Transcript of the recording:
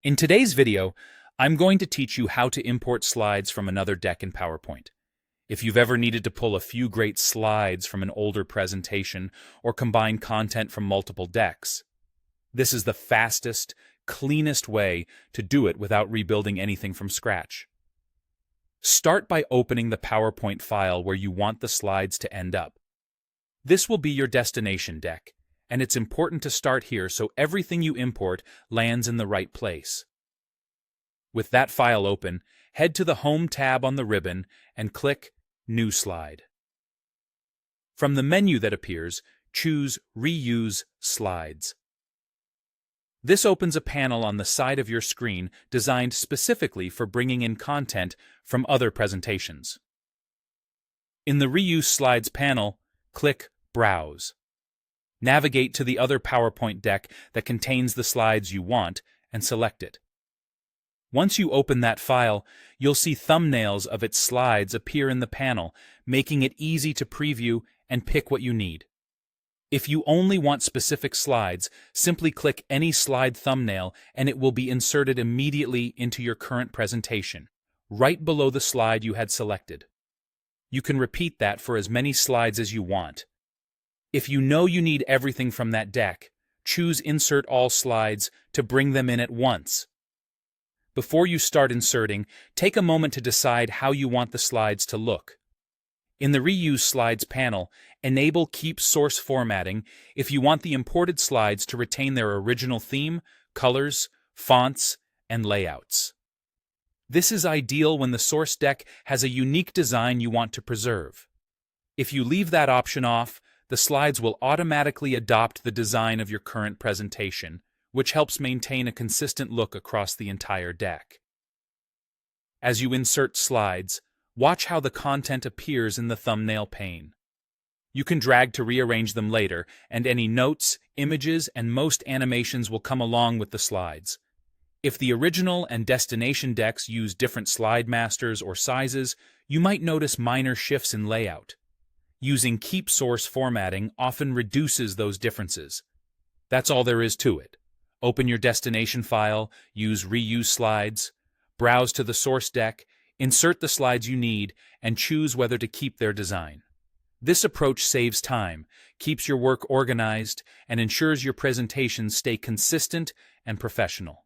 In today's video, I'm going to teach you how to import slides from another deck in PowerPoint. If you've ever needed to pull a few great slides from an older presentation or combine content from multiple decks, this is the fastest, cleanest way to do it without rebuilding anything from scratch. Start by opening the PowerPoint file where you want the slides to end up. This will be your destination deck, and it's important to start here so everything you import lands in the right place. With that file open, head to the Home tab on the ribbon and click New Slide. From the menu that appears, choose Reuse Slides. This opens a panel on the side of your screen designed specifically for bringing in content from other presentations. In the Reuse Slides panel, click Browse. Navigate to the other PowerPoint deck that contains the slides you want and select it. Once you open that file, you'll see thumbnails of its slides appear in the panel, making it easy to preview and pick what you need. If you only want specific slides, simply click any slide thumbnail and it will be inserted immediately into your current presentation, right below the slide you had selected. You can repeat that for as many slides as you want. If you know you need everything from that deck, choose Insert All Slides to bring them in at once. Before you start inserting, take a moment to decide how you want the slides to look. In the Reuse Slides panel, enable Keep Source Formatting if you want the imported slides to retain their original theme, colors, fonts, and layouts. This is ideal when the source deck has a unique design you want to preserve. If you leave that option off, the slides will automatically adopt the design of your current presentation, which helps maintain a consistent look across the entire deck. As you insert slides, watch how the content appears in the thumbnail pane. You can drag to rearrange them later, and any notes, images, and most animations will come along with the slides. If the original and destination decks use different slide masters or sizes, you might notice minor shifts in layout. Using Keep Source Formatting often reduces those differences. That's all there is to it. Open your destination file, use Reuse Slides, browse to the source deck, insert the slides you need, and choose whether to keep their design. This approach saves time, keeps your work organized, and ensures your presentations stay consistent and professional.